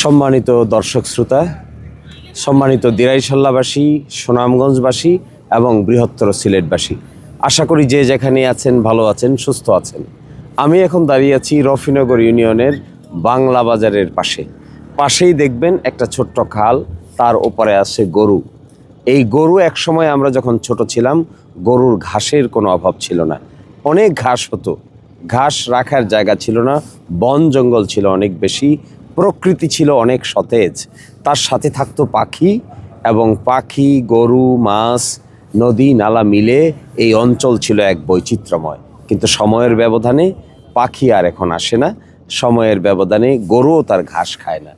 সম্মানিত দর্শক শ্রোতা, সম্মানিত দিরাইশাল্লাবাসী, সুনামগঞ্জবাসী এবং বৃহত্তর সিলেটবাসী, আশা করি যে যেখানে আছেন ভালো আছেন, সুস্থ আছেন। আমি এখন দাঁড়িয়ে আছি রফিনগর ইউনিয়নের বাংলা বাজারের পাশেই দেখবেন একটা ছোট্ট খাল, তার ওপরে আছে গরু। এই গরু একসময় আমরা যখন ছোট ছিলাম, গরুর ঘাসের কোনো অভাব ছিল না, অনেক ঘাস হতো, ঘাস রাখার জায়গা ছিল না, বন জঙ্গল ছিল অনেক বেশি, প্রকৃতি ছিল অনেক সতেজ, তার সাথে থাকতো পাখি, এবং পাখি, গরু, মাছ, নদী নালা মিলে এই অঞ্চল ছিল এক বৈচিত্র্যময়। কিন্তু সময়ের ব্যবধানে পাখি আর এখন আসে না, সময়ের ব্যবধানে গরুও তার ঘাস খায় না,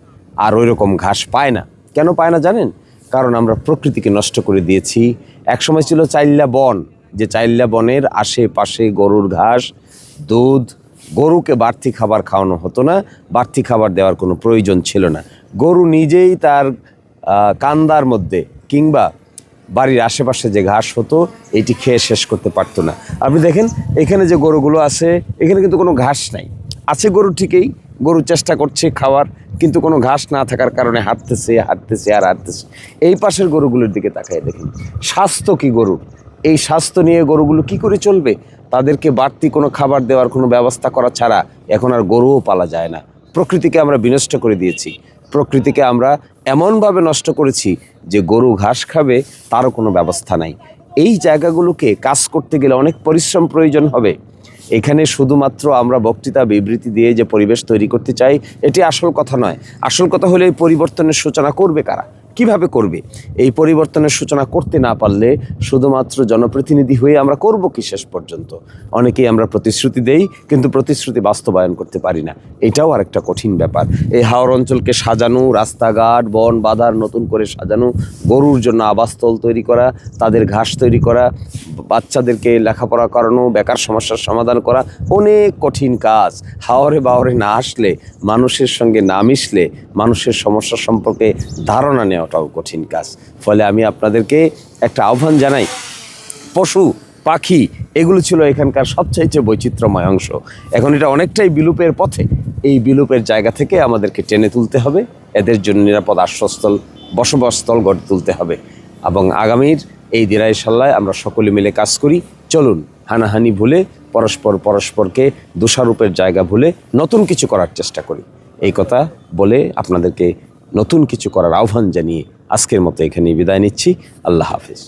আর ওই রকম ঘাস পায় না। কেন পায় না জানেন? কারণ আমরা প্রকৃতিকে নষ্ট করে দিয়েছি। একসময় ছিল চাইল্লা বন, যে চাইল্লা বনের আশেপাশে গরুর ঘাস, দুধ, গরুকে বাড়তি খাবার খাওয়ানো হতো না, বাড়তি খাবার দেওয়ার কোনো প্রয়োজন ছিল না। গরু নিজেই তার কান্দার মধ্যে কিংবা বাড়ির আশেপাশে যে ঘাস হতো এটি খেয়ে শেষ করতে পারতো না। আপনি দেখেন এখানে যে গরুগুলো আছে, এখানে কিন্তু কোনো ঘাস নাই। আছে গরু ঠিকই, গরু চেষ্টা করছে খাওয়ার, কিন্তু কোনো ঘাস না থাকার কারণে হাঁটতেছে আর হাঁটতেছে। এই পাশের গরুগুলোর দিকে তাকায় দেখেন স্বাস্থ্য কি গরুর। এই স্বাস্থ্য নিয়ে গরুগুলো কি করে চলবে? তাদেরকে বাড়তি কোনো খাবার দেওয়ার কোনো ব্যবস্থা করা ছাড়া এখন আর গরুও পালা যায় না। প্রকৃতিকে আমরা বিনষ্ট করে দিয়েছি, প্রকৃতিকে আমরা এমনভাবে নষ্ট করেছি যে গরু ঘাস খাবে তারও কোনো ব্যবস্থা নাই। এই জায়গাগুলোকে কাজ করতে গেলে অনেক পরিশ্রম প্রয়োজন হবে। এখানে শুধুমাত্র আমরা বক্তৃতা বিবৃতি দিয়ে যে পরিবেশ তৈরি করতে চাই, এটি আসল কথা নয়। আসল কথা হলে এই পরিবর্তনের সূচনা করবে কারা, কিভাবে করবে? এই পরিবর্তনের সূচনা করতে না পারলে শুধুমাত্র জনপ্রতিনিধি হয়ে আমরা করব কি শেষ পর্যন্ত? অনেকেই আমরা প্রতিশ্রুতি দেই, কিন্তু প্রতিশ্রুতি বাস্তবায়ন করতে পারি না। এটাও আরেকটা কঠিন ব্যাপার। এই হাওর অঞ্চলকে সাজানো, রাস্তাঘাট, বন বাঁধার নতুন করে সাজানো, গরুর জন্য আবাসস্থল তৈরি করা, তাদের ঘাস তৈরি করা, বাচ্চাদেরকে লেখাপড়া করানো, বেকার সমস্যার সমাধান করা, অনেক কঠিন কাজ। হাওরে বাওরে না আসলে, মানুষের সঙ্গে না মিশলে, মানুষের সমস্যা সম্পর্কে ধারণা নেওয়াটাও কঠিন কাজ। ফলে আমি আপনাদেরকে একটা আহ্বান জানাই, পশু পাখি এগুলো ছিল এখানকার সবচাইতে বৈচিত্র্যময় অংশ। এখন এটা অনেকটাই বিলুপের পথে। এই বিলুপের জায়গা থেকে আমাদেরকে টেনে তুলতে হবে, এদের জন্য নিরাপদ আশ্রয়স্থল, বসবাসস্থল গড়ে তুলতে হবে। এবং আগামীর এই দিরাইশাল্লায় আমরা সকলে মিলে কাজ করি। চলুন হানাহানি ভুলে, পরস্পরকে দোষারোপের জায়গা ভুলে নতুন কিছু করার চেষ্টা করি। এই কথা বলে আপনাদেরকে নতুন কিছু করার আহ্বান জানিয়ে আজকের মতো এখানেই বিদায় নিচ্ছি। আল্লাহ হাফেজ।